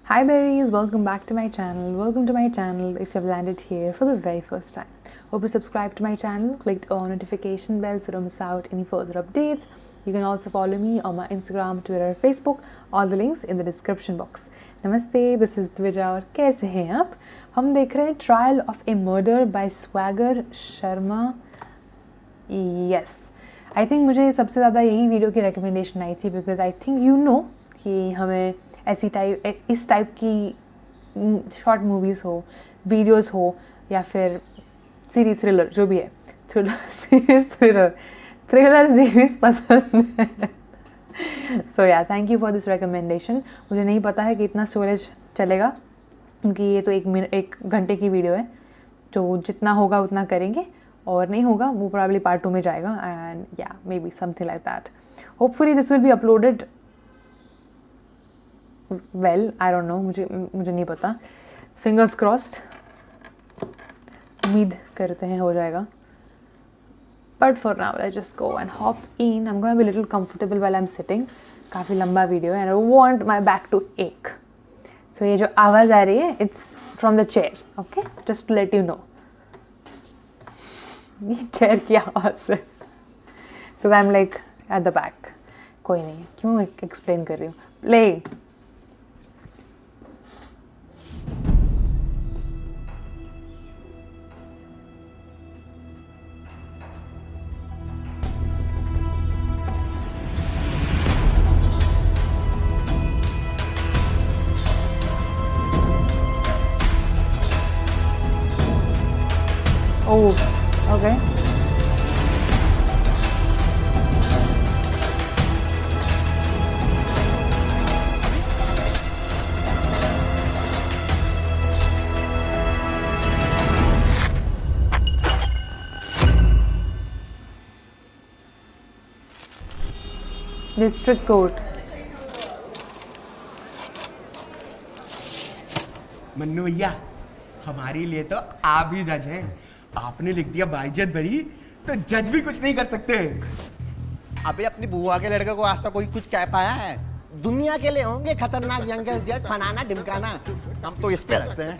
Hi berries, welcome back to my channel. Welcome to my channel if you've landed here for the very first time. Hope you subscribed to my channel, clicked on notification bell so don't miss out any further updates. You can also follow me on my Instagram, Twitter, Facebook. All the links in the description box. Namaste, this is Dvija और कैसे हैं आप? हम देख रहे हैं Trial of a Murder by Swagger Sharma. Yes, I think मुझे सबसे ज़्यादा यही वीडियो की रिकमेंडेशन आई थी because I think you know कि हमें इस टाइप की शॉर्ट मूवीज़ हो, वीडियोस हो या फिर सीरीज थ्रिलर जो भी है, सीरीज थ्रिलर सीरीज पसंद है. सो या thank you for this recommendation. मुझे नहीं पता है कि इतना स्टोरेज चलेगा क्योंकि ये तो एक घंटे की वीडियो है, तो जितना होगा उतना करेंगे और नहीं होगा वो प्रॉब्ली पार्ट 2 में जाएगा. एंड या may be something like that. Hopefully this will be uploaded well, I don't know, मुझे नहीं पता. फिंगर्स क्रॉस्ड, उम्मीद करते हैं हो जाएगा. But for now let's just go and hop in. I am going to be little comfortable while I am sitting. काफ़ी लंबा वीडियो है and I want my back to ache. So ये जो आवाज़ आ रही है it's from the chair. Okay, just to let you know ये चेयर की आवाज़ है because I am like at the back. कोई नहीं, क्यों एक्सप्लेन कर रही हूँ. Play. Oh, okay. District Court. Mannu भैया, हमारे लिए तो आप ही जज हैं. आपने लिख दिया बाइज्जत बरी, तो जज भी कुछ नहीं कर सकते. अबे अपनी बुआ के लड़के को आज तक कोई कुछ कह पाया है? दुनिया के लिए होंगे खतरनाक यंगेस्ट जज, फनाना ढिमकाना. हम तो इस पे रखते हैं.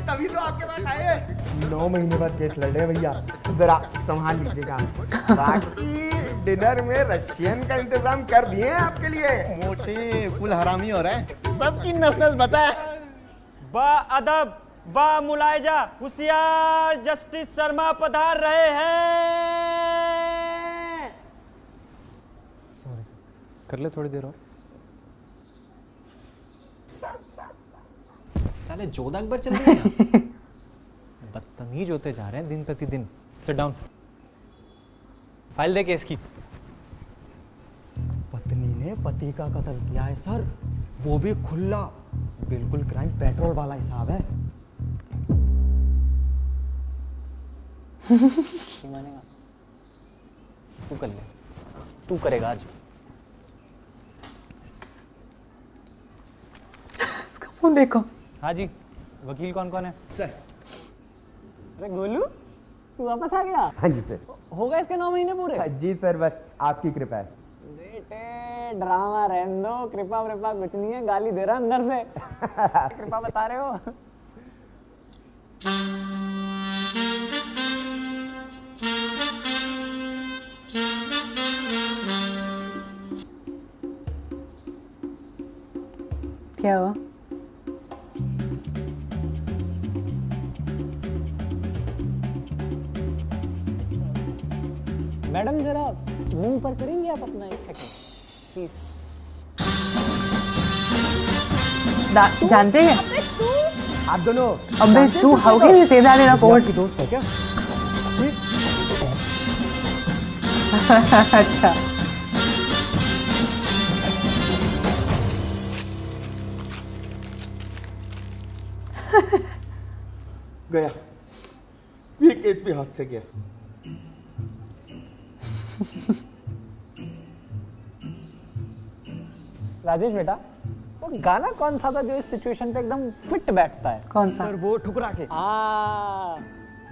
तभी तो आपके पास आए. 9 महीने बाद केस लड़ रहे हैं भैया, जरा संभाल लीजिएगा. बाकी डिनर में रशियन का इंतजाम कर दिए हैं आपके लिए. मोटे फुल हरामी हो रहे हैं. सबकी नस्ल बता है. बा अदब, बा मुलायजा, होशियार जस्टिस शर्मा पधार रहे हैं. कर ले थोड़ी देर और. साले 14 अकबर चल रहे हैं. बदतमीज होते जा रहे हैं दिन प्रतिदिन. Sit down. फाइल दे केस की. पत्नी ने पति का कत्ल किया है सर, वो भी खुला. बिल्कुल क्राइम पेट्रोल वाला हिसाब है. मानेगा तू कर ले, तू करेगा आज. इसका मुंह देखो. हाँ जी, वकील कौन कौन है? सर. अरे गोलू, तू वापस आ गया? हाँ जी सर. होगा इसके 9 महीने पूरे? हाँ जी सर, बस आपकी कृपा है. बेटे ड्रामा रहने दो, कृपा वृपा कुछ नहीं है. गाली दे रहा अंदर से. कृपा बता रहे हो. क्या हुआ? मैडम जरा मुंह पर करेंगे आप अपना 1 सेकंड प्लीज. जानते हैं आप दोनों. अबे तू how can you say that in a court? दोस्त है क्या? अच्छा. गया, ये केस भी हाथ से गया. राजेश बेटा, वो गाना कौन सा था जो इस सिचुएशन पे एकदम फिट बैठता है? कौन सा? सर वो ठुकरा के.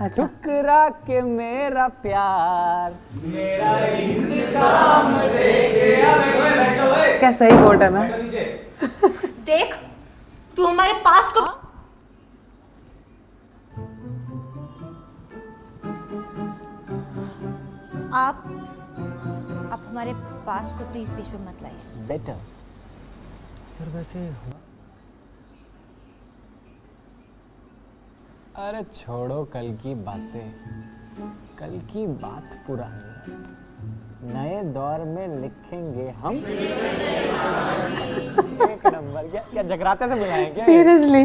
अच्छा. ठुकरा के मेरा प्यार, मेरा क्या सही कोट है ना. देख, तू तू हमारे पास्ट को आप हमारे पास्ट को प्लीज बीच में मत लाइए। बेटर सर वैसे अरे छोड़ो कल की बातें, कल की बात पुरानी है, नए दौर में लिखेंगे हम एक नंबर। क्या जगराते से बुलाए क्या? सीरियसली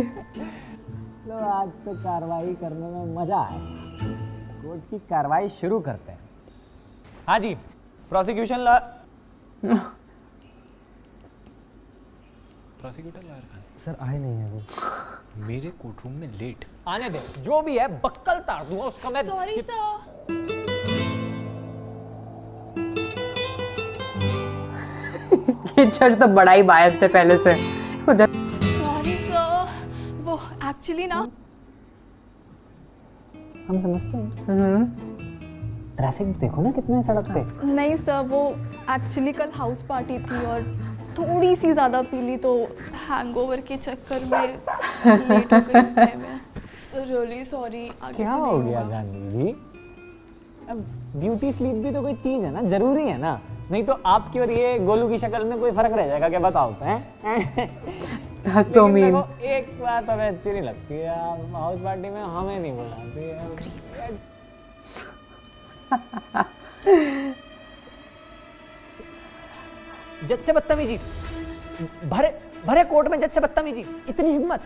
लो आज तो कार्रवाई करने में मजा आया, कोर्ट की कार्रवाई शुरू करते हैं। हाँ जी, prosecution prosecutor lawyer Khan sir आए नहीं है अभी। मेरे कोर्ट रूम में लेट। आने दे, जो भी है बक्कल तार दूंगा उसका मैं। Sorry sir. ये जज तो बड़ा ही बायस्ड है पहले से। सॉरी सर, वो एक्चुअली ना हम समझते हैं। ट्रैफिक देखो ना कितने सड़क पे। नहीं सर, वो एक्चुअली कल हाउस पार्टी थी और थोड़ी सी ज़्यादा पी ली तो हैंगओवर के चक्कर में लेट हो गई उठने में। Sir really sorry. क्या हो गया जानवी जी? अब ब्यूटी स्लीप भी तो कोई चीज है ना, जरूरी है ना, नहीं तो आपकी और ये गोलू की शक्ल में कोई फर्क रह जाएगा क्या? बताओ हैं? That's so mean. एक बात हमें अच्छी नहीं लगती है, आप हाउस पार्टी में हमें नहीं बुलाते। जज से बदतमीजी, भरे कोर्ट में जज से बदतमीजी, इतनी हिम्मत।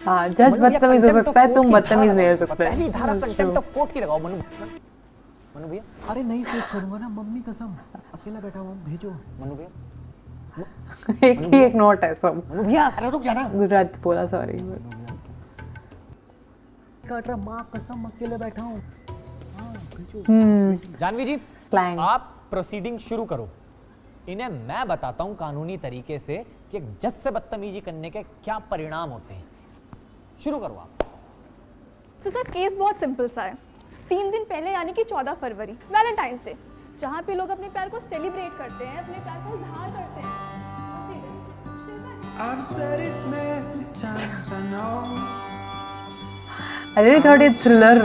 हाँ, जज बदतमीज हो सकता है, तुम बदतमीज नहीं हो सकते। पहली धारा कंटेम्प्ट ऑफ कोर्ट की लगाओ। मनु भैया, अरे नहीं सेव करूंगा ना, मम्मी कसम, अकेला बैठा हुआ, भेजो। मनु भैया, एक नोट है सब। मनु भैया, अरे रुक जाना। गुजरात बोला, सॉरी। कट रहा, माँ कसम अकेले बैठा हूँ। जानवी जी, स्लैंग। आप प्रोसीडिंग शुरू करो। इन्हें मैं बताता हूँ कानूनी तरीके से कि एक जज से बदतमीजी करने के क्या परिणाम होते हैं। शुरू करो आप। तो सर केस बहुत सिंपल सा है। 3 दिन पहले यानी कि 14 फरवरी वैलेंटाइंस डे, जहाँ पे लोग अपने प्यार को सेलिब्रेट करते हैं, अपने प्यार को इजहार करते हैं। अरे थोड़ी थ्रिलर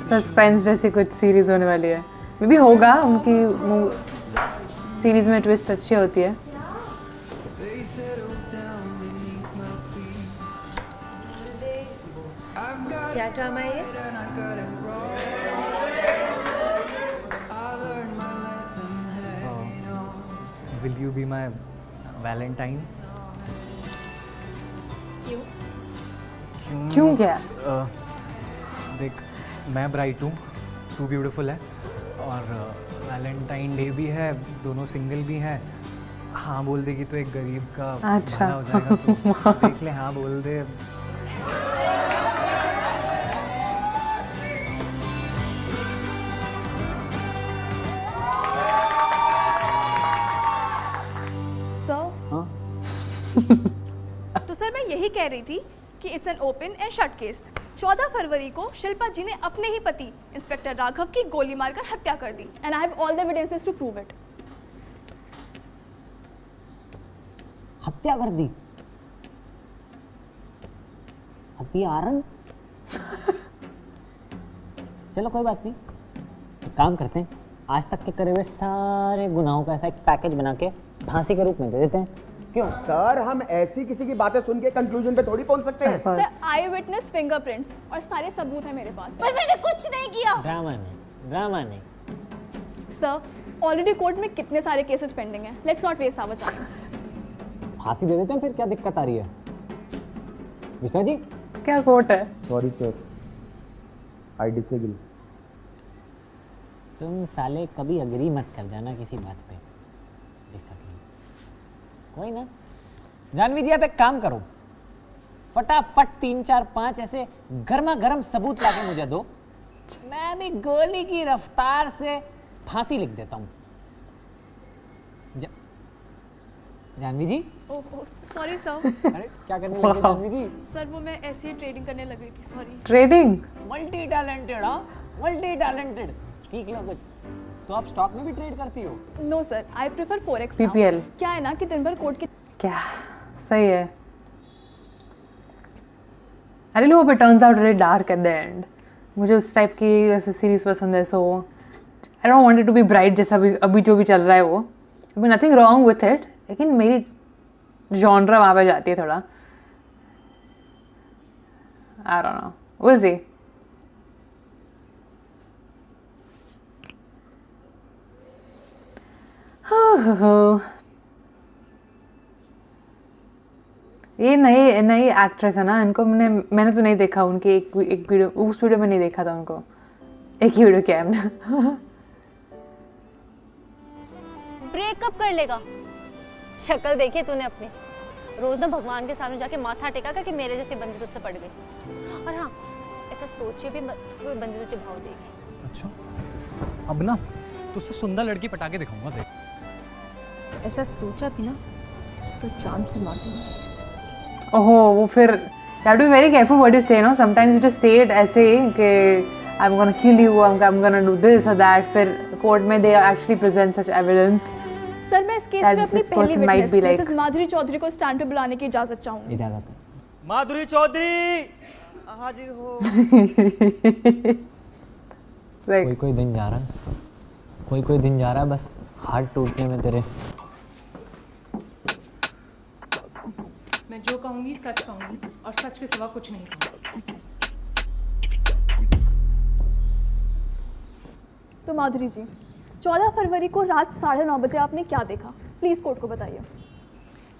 सस्पेंस जैसी कुछ सीरीज होने वाली है। मे भी होगा, उनकी सीरीज में ट्विस्ट अच्छी होती है। क्या ड्रामा है ये? Will you be my Valentine? क्यों क्या? देख, मैं ब्राइट हूँ, तू ब्यूटीफुल है, और वैलेंटाइन डे भी है, दोनों सिंगल भी हैं। हाँ बोल देगी तो एक गरीब का अच्छा। भला हो जाएगा। तो देख ले, हाँ बोल दे। तो सर मैं यही कह रही थी कि it's an open and shut case. 14 फरवरी को शिल्पा जी ने अपने ही पति इंस्पेक्टर राघव की गोली मारकर हत्या कर दी and I have all the evidences to prove it. हत्या कर दी? हत्यारन? चलो कोई बात नहीं, एक काम करते हैं, आज तक के करे हुए सारे गुनाहों का ऐसा एक पैकेज बना के फांसी के रूप में दे देते हैं। क्यों सर, हम ऐसी किसी की बातें सुन के कंक्लूजन पे थोड़ी पहुंच सकते हैं। सर आई विटनेस फिंगरप्रिंट्स और सारे सबूत हैं मेरे पास। पर मैंने कुछ नहीं किया। ड्रामा नहीं। सर ऑलरेडी कोर्ट में कितने सारे केसेस पेंडिंग हैं, let's not waste our time. फांसी दे देते हैं फिर, क्या दिक्कत आ रही है? विष्णु जी, क्या कोर्ट है? Sorry sir, I disagree. तुम साले कभी अग्री मत कर जाना किसी बात पे। कोई ना। जानवी जी, आप एक काम करो, फटाफट 3, 4, 5 ऐसे गर्मा गर्म सबूत लाके मुझे दो, मैं भी गोली की रफ्तार से फांसी लिख देता हूँ। जानवी जी। Sorry sir. अरे क्या करने लगे जानवी जी? सर वो मैं ऐसे ही ट्रेडिंग करने लग गई थी, सॉरी। ट्रेडिंग? Multi talented. हाँ, मल्टी टैलेंटेड। ठीक है कुछ तो आप स्टॉक में भी ट्रेड करती हो? No sir, I prefer forex. PPL? क्या है ना कि दिन भर कोर्ट के क्या सही है. I really hope it turns out really dark at the end. मुझे उस टाइप की ऐसे सीरीज पसंद है, so I don't want it to be bright जैसा अभी जो भी चल रहा है वो. I mean, nothing wrong with it, लेकिन मेरी genre वहाँ पे जाती है थोड़ा. I don't know. We'll see. ये नई एक्ट्रेस है ना, इनको मैंने तो नहीं देखा उनके एक वीडियो, उस वीडियो में नहीं देखा था उनको. एक ही वीडियो क्या है हमने. ब्रेकअप कर लेगा. शक्ल देखी तूने अपनी. रोज ना भगवान के सामने जाके माथा टेका कर कि मेरे जैसी बंदी तुझसे पड़ गई. और हाँ, ऐसा सोचिए भी मत कोई बंदी तुझे भाव देगी. अच्छा, अब ना तुझसे सुंदर लड़की पटा के दिखाऊंगा. देख, ऐसा सोचा भी ना तो जान से मार दूंगा. ओहो, वो फिर you have to be very careful what you say, no? Sometimes you just say it ऐसे कि I'm gonna kill you, I'm gonna do this or that. फिर कोर्ट में they actually present such evidence. Sir, मैं इस case में अपनी पहली witness Mrs माधुरी चौधरी को स्टैंड पे बुलाने की इजाजत चाहूंगी. इजाजत है. माधुरी चौधरी हाजिर हो. कोई दिन जा रहा है, कोई दिन जा रहा है बस हार्ट टूटने में तेरे. मैं जो कहूंगी सच कहूंगी और सच के सिवा कुछ नहीं कहूंगी. तो माधुरी जी, 14 फरवरी को रात 9:30 बजे आपने क्या देखा? प्लीज कोर्ट को बताइए.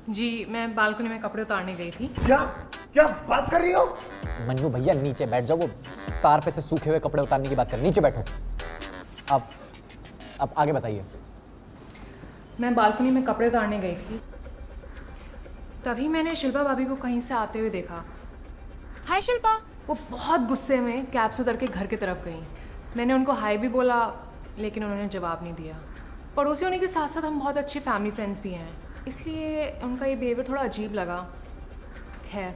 जी, मैं बालकनी में कपड़े उतारने गई थी. क्या बात कर रही हो? मन्नू भैया नीचे बैठ जाओ. वो तार पे से सूखे हुए कपड़े उतारने की बात कर. नीचे बैठो. अब आगे बताइए. मैं बालकनी में कपड़े उतारने गई थी, तभी मैंने शिल्पा भाभी को कहीं से आते हुए देखा. हाय शिल्पा. वो बहुत गुस्से में कैब से उतर के घर की तरफ गई. मैंने उनको हाय भी बोला, लेकिन उन्होंने जवाब नहीं दिया. पड़ोसी होने के साथ साथ हम बहुत अच्छे फैमिली फ्रेंड्स भी हैं, इसलिए उनका ये बिहेवियर थोड़ा अजीब लगा. खैर,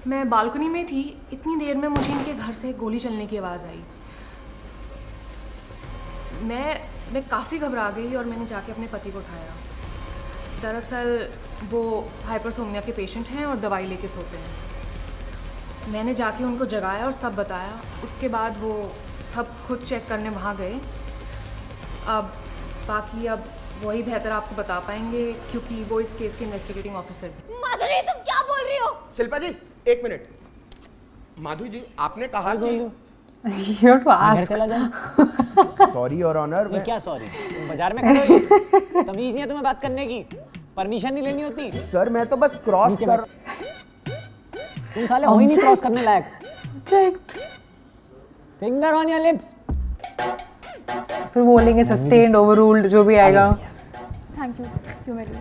मैं बालकनी में थी, इतनी देर में मुझे इनके घर से गोली चलने की आवाज़ आई. मैं काफ़ी घबरा गई और मैंने जाके अपने पति को उठाया. दरअसल वो हाइपरसोमनिया के पेशेंट हैं और दवाई लेके सोते हैं. मैंने जाके उनको जगाया और सब बताया. उसके बाद वो तब खुद चेक करने वहाँ गए. अब बाकी वही बेहतर आपको बता पाएंगे, क्योंकि वो इस केस के इन्वेस्टिगेटिंग ऑफिसर भी. माधुरी, तुम क्या बोल रही हो? शिल्पा जी, एक मिनट. माधुरी जी, आपने कहा कि You have to ask. Sorry और ऑनर. ये क्या सॉरी? तुम बाजार में खड़े हो, तमीज नहीं है तुम्हें बात करने की? परमिशन नहीं लेनी होती? सर, मैं तो बस क्रॉस कर. तुम साले हो ही नहीं क्रॉस करने लायक. Finger on your lips. फिर बोलेंगे सस्टेन्ड, ओवररूल्ड, जो भी आएगा. थैंक यू मेरी.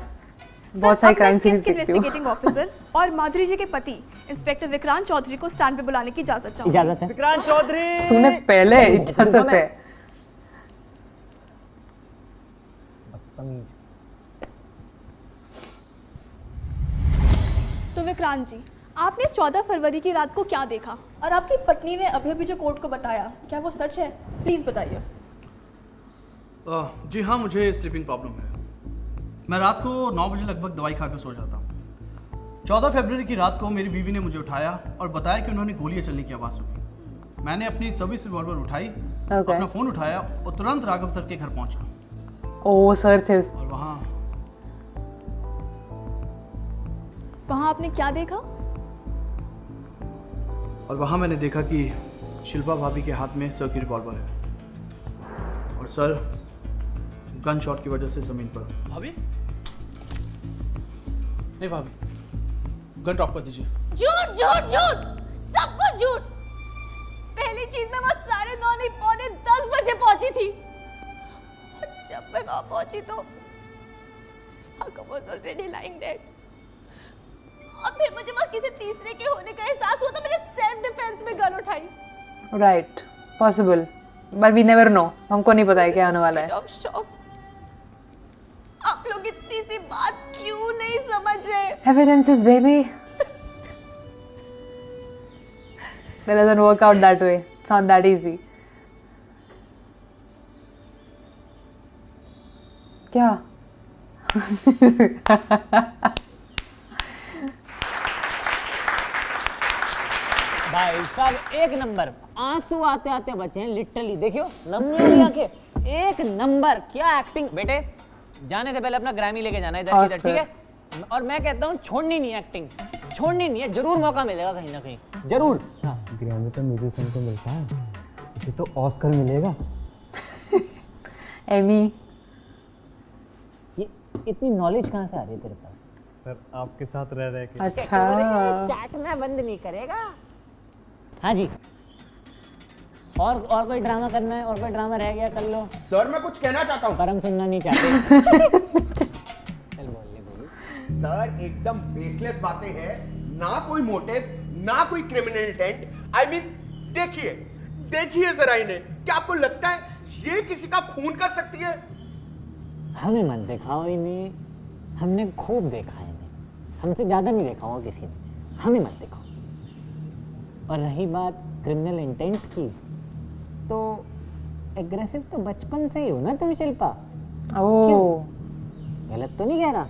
बहुत सारी क्राइम सीरीज देखती हूँ. इन्वेस्टिगेटिंग ऑफिसर और माधुरी जी के पति इंस्पेक्टर विक्रांत चौधरी को स्टैंड पे बुलाने की इजाजत चाहूंगी. इजाजत है. विक्रांत चौधरी सुने पहले इजाजत है. तो विक्रांत जी, आपने 14 फरवरी की रात को क्या देखा और आपकी पत्नी ने अभी जो कोर्ट को बताया, क्या वो सच है? प्लीज बताइए. जी हाँ, मुझे स्लीपिंग प्रॉब्लम है. मैं रात को 9 बजे लगभग दवाई खाकर सो जाता हूँ. 14 फरवरी की रात को मेरी बीवी ने मुझे उठाया और बताया कि उन्होंने गोलियां चलने की आवाज़ सुनी. मैंने अपनी सर्विस रिवॉल्वर उठाई, अपना फ़ोन उठाया और तुरंत राघव सर के घर पहुंचा. ओह सर थे. और वहाँ आपने क्या देखा? और वहाँ मैंने देखा कि शिल्पा भाभी के हाथ में सर की रिवॉल्वर है और सर गन शॉट की वजह से ज़मीन पर. भाभी? नहीं भाभी, गन ड्रॉप कर दीजिए. झूठ झूठ झूठ, सब कुछ झूठ. पहली चीज मैं वहाँ 9:30 नहीं 9:45 बजे पहुंची थी. और जब मैं वहाँ पहुंची तो Raghav was already lying dead. और फिर मुझे वहाँ किसी तीसरे के होने का एहसास हुआ तो मैंने सेल्फ डिफेंस में गन उठाई. Right, possible, but we never know. हमको नहीं पता है क्या होने वाला है. आप लोग इतनी सी बात क्यों नहीं समझ रहे? Evidences, baby. That doesn't work out that way. It's not that easy. क्या? भाई साहब एक नंबर, आंसू आते आते बचे हैं लिटरली, देखियो लम्बी वाली आंखें, एक नंबर, क्या एक्टिंग। बेटे जाने से पहले अपना ग्रैमी लेके जाना इधर इधर, ठीक है? और मैं कहता हूँ छोड़नी नहीं है एक्टिंग, छोड़नी नहीं है, जरूर मौका मिलेगा कहीं ना कहीं, जरूर। हाँ, ग्रैमी तो म्यूजिशियन को मिलता है, इसे तो ऑस्कर मिलेगा। एमी, ये इतनी नॉलेज कहाँ से आ रही है तेरे पास? सर आपके साथ रह रहे के। अच्छा, चाटना बंद नहीं करेगा। हाँ जी, और कोई ड्रामा करना है? और कोई ड्रामा रह गया कर लो। सर मैं कुछ कहना चाहता हूँ। पर हम सुनना नहीं चाहते। चल बोल ले बोल। सर एकदम बेसलेस बातें हैं, ना कोई मोटिव, ना कोई क्रिमिनल इंटेंट। आई मीन देखिए जरा इन्हें, क्या आपको लगता है ये किसी का खून कर सकती है? हमें मत दिखाओ इन्हें, हमने खूब देखा है इन्हें, हमसे ज्यादा नहीं देखा होगा किसी ने, हमें मत दिखाओ। और रही बात क्रिमिनल इंटेंट की, तो एग्रेसिव तो बचपन से ही हो ना तुम शिल्पा? ओह, गलत तो नहीं कह रहा?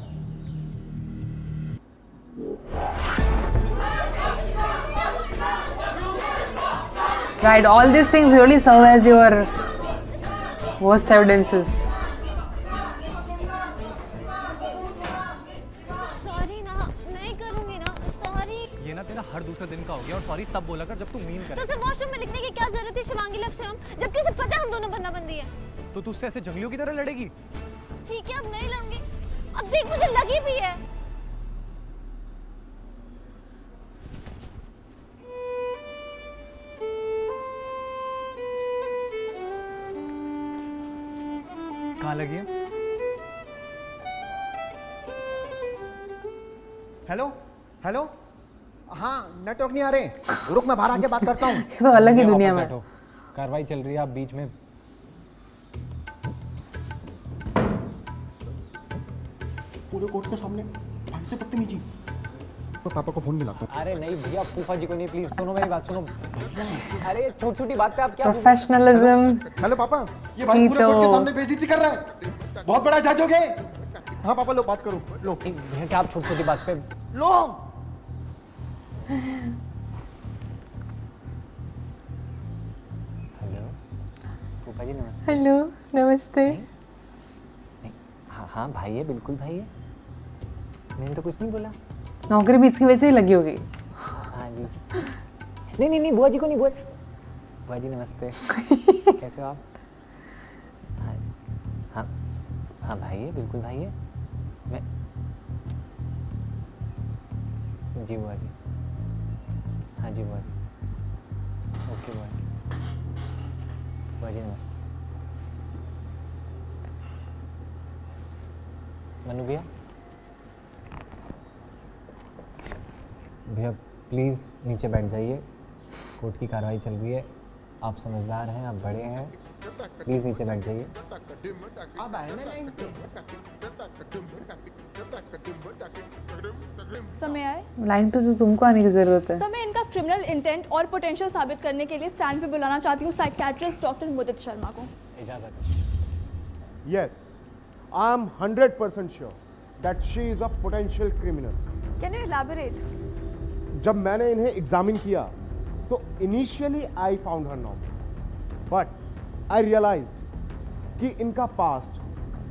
right, all these things really serve as your worst evidences. Sorry ना, नहीं करूंगी ना, सॉरी। ये ना तेरा हर दूसरे दिन का हो गया, और सॉरी तब बोला कर जब तू मीन तो करे। उसे वॉशरूम में लिखने की क्या जरूरत है शिवांगी लव शर्म, जबकि उसे पता है हम दोनों बंदा बंदी है। तो तू उससे ऐसे जंगलियों की तरह लड़ेगी? ठीक है, अब नहीं लड़ूंगी। अब देख मुझे लगी भी है। कहाँ लगी है? हेलो हेलो, हाँ नेटवर्क नहीं आ रहे, रुक मैं बाहर आके बात करता हूँ। तो अलग ही दुनिया में। बैठो, कार्रवाई चल रही है, आप बीच में। पूरे कोर्ट के सामने भाई से बदतमीजी। तो पापा को फोन मिलाता हूँ। अरे नहीं भैया, फूफा जी को नहीं, प्लीज सुनो मेरी बात सुनो। अरे छोटी छोटी बात पे आप क्या? प्रोफेशनलिज्म। हेलो पापा, ये भाई पूरे कोर्ट के सामने बेइज्जती कर रहा है, बहुत बड़ा जज हो गए। हाँ पापा लो बात करो, लो। भैया क्या आप छोटी छोटी बात पे? लो। हेलो फूफा जी नमस्ते। हेलो नमस्ते। हाँ हाँ भाई है, बिल्कुल भाई है, मैंने तो कुछ नहीं बोला। नौकरी भी इसकी वजह से ही लगी होगी। हाँ जी, नहीं नहीं नहीं, बुआ जी को नहीं, बुआ जी नमस्ते। कैसे हो आप? हाँ हाँ हाँ भाई है, बिल्कुल भाई है, मैं जी बुआ जी। हाँ जी बुआ जी, ओके बुआ जी। बुआ जी नमस्ते। मनु भैया, भैया प्लीज़ नीचे बैठ जाइए, कोर्ट की कार्रवाई चल रही है, आप समझदार हैं, आप बड़े हैं, प्लीज़ नीचे बैठ जाइए। अब आए ना लाइन पे। समय आए। लाइन पे तो तुमको आने की जरूरत है। समय इनका क्रिमिनल इंटेंट और पोटेंशियल साबित करने के लिए स्टैंड पे बुलाना चाहती हूँ साइकियाट्रिस्ट डॉक्टर मुदित शर्मा को। इजाज़त। Yes, I am 100% sure that she is a potential criminal. Can you elaborate? जब मैंने इन्हें एग्जामिन किया तो initially I found her normal, but I realised कि इनका पास्ट,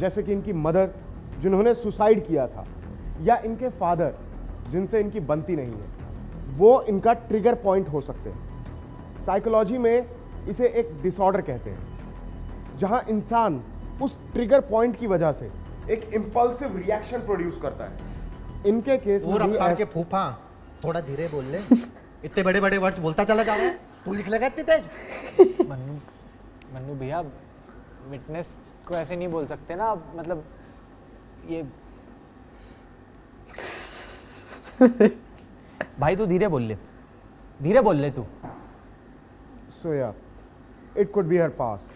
जैसे कि इनकी मदर जिन्होंने सुसाइड किया था, या इनके फादर जिनसे इनकी बनती नहीं है, वो इनका ट्रिगर पॉइंट हो सकते हैं। साइकोलॉजी में इसे एक डिसऑर्डर कहते हैं, जहां इंसान उस ट्रिगर पॉइंट की वजह से एक इंपल्सिव रिएक्शन प्रोड्यूस करता है। इनके केस में भी के फूफा थोड़ा धीरे बोल ले, इतने बड़े बड़े वर्ड्स बोलता चला जा रहा है, तू लिख लेगा इतनी तेज। मन्नू भैया, विटनेस को ऐसे नहीं बोल सकते ना, मतलब ये भाई तू धीरे बोल ले, धीरे बोल ले तू। So yeah, it could be her past.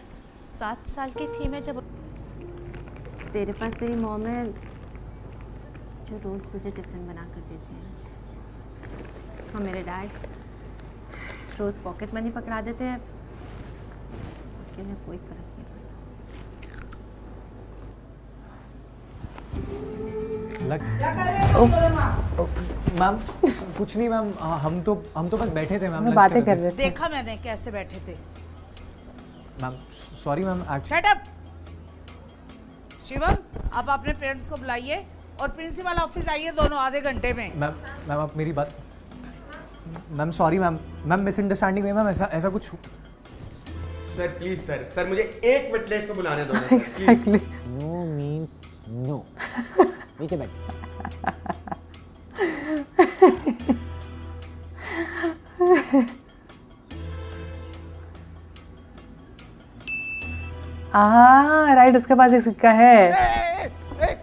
7 साल की थी मैं जब तेरे पास तेरी मॉम है जो रोज तुझे टिफिन बना कर देती है, और मेरे डैड रोज पॉकेट मनी पकड़ा देते हैं, उसके लिए कोई फर्क नहीं मैम कुछ नहीं मैम, हम तो बस बैठे थे मैम, बातें कर रहे थे। देखा मैंने कैसे बैठे थे। Ma'am sorry ma'am. Shut up. Shivam, आप अपने पेरेंट्स को बुलाइए और प्रिंसिपल ऑफिस आइए दोनों आधे घंटे में। मैम आप मेरी बात, मैम सॉरी मैम मिसअंडरस्टैंडिंग हुई मैम, ऐसा कुछ। सर प्लीज सर मुझे एक विटनेस को बुलाने दो। Exactly. No means no. नीचे बैठ। राइट, उसके पास एक सिक्का है।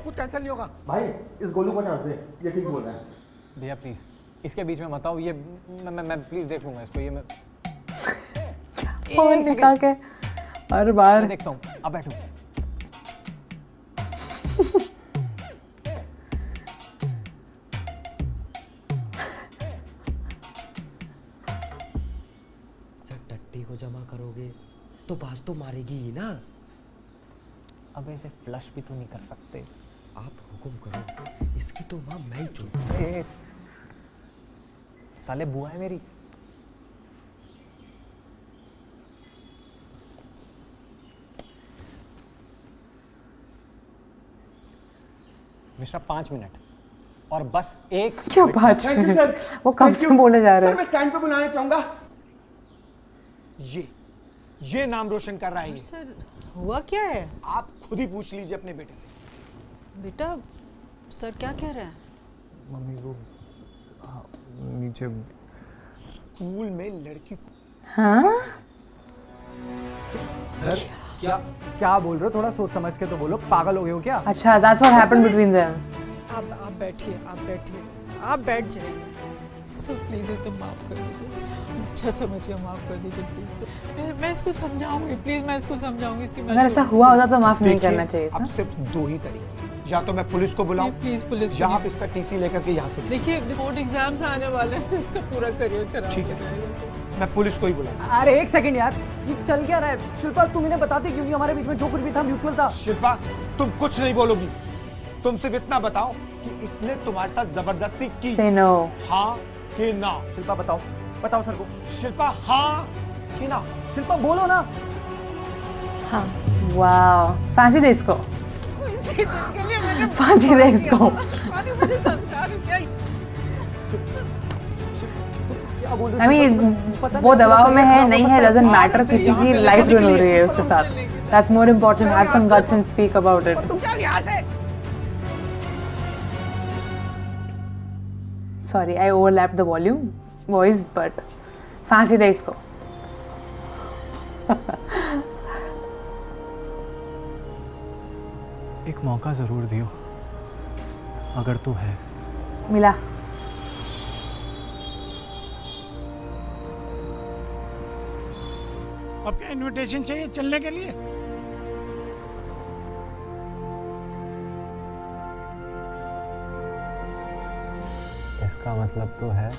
कुछ टेंशन नहीं होगा भाई, इस गोलू को चांस दे, ये ठीक बोल रहा है। भैया प्लीज इसके बीच में मत आओ, ये मैं प्लीज देख लूंगा इसको, ये मैं फोन निकाल के हर बार देखता हूँ। अब बैठो। सर टट्टी को जमा करोगे तो बाज तो मारेगी ही ना। अब इसे फ्लश भी तो नहीं कर सकते। आप हुक्म करो, इसकी तो माँ मैं ही चुन। साले बुआ है मेरी। मिश्रा 5 मिनट और बस एक। क्या 5 मिनट? वो कब से बोले जा रहे हैं। मैं स्टैंड पे बुलाना चाहूंगा। ये नाम रोशन कर रहा है। सर हुआ क्या है? आप खुद ही पूछ लीजिए अपने बेटे से। बेटा सर क्या कह रहे हैं? मम्मी वो नीचे स्कूल में लड़की। हाँ सर क्या बोल रहे हो? थोड़ा सोच समझ के तो बोलो, पागल हो गए हो क्या? अच्छा, that's what happened between them. आप बैठिए, आप बैठ जाइए। सर प्लीज इसे माफ कर दीजिए, अच्छा समझिए, माफ कर दीजिए प्लीज। मैं इसको समझाऊंगी, प्लीज मैं इसको समझाऊंगी। इसकी अगर ऐसा हुआ होता तो माफ नहीं करना चाहिए था। अब सिर्फ 2 ही तरीके, या तो मैं पुलिस को बुलाऊं, प्लीज पुलिस, या आप इसका टीसी लेकर के यहाँ से। देखिए बोर्ड एग्जाम्स आने वाले हैं, इसका पूरा करियर खराब। ठीक है, मैं पुलिस को ही बुलाऊं। अरे एक सेकंड यार, ये चल क्या रहा है? शिल्पा तुम इन्हें बताती क्यों नहीं? हमारे बीच में जो कुछ भी था म्यूचुअल था। शिल्पा तुम कुछ नहीं बोलोगी, तुम सिर्फ इतना बताओ कि इसने तुम्हारे साथ जबरदस्ती की। Say no. हाँ कि ना? शिल्पा बताओ सर को। शिल्पा हाँ कि ना? शिल्पा बोलो ना। हाँ। वाओ, फांसी दे इसको, फांसी दे इसको। I mean, वो दबाव में है नहीं है doesn't matter, किसी की लाइफ रुइन हो रही है उसके साथ। That's more important. Have some guts and speak about it. चल यहाँ से। Sorry, I overlapped the voice, but फांसी दे इसको। एक मौका जरूर दियो, अगर तू है। मिला। अब क्या इनविटेशन चाहिए चलने के लिए? इसका मतलब तो है।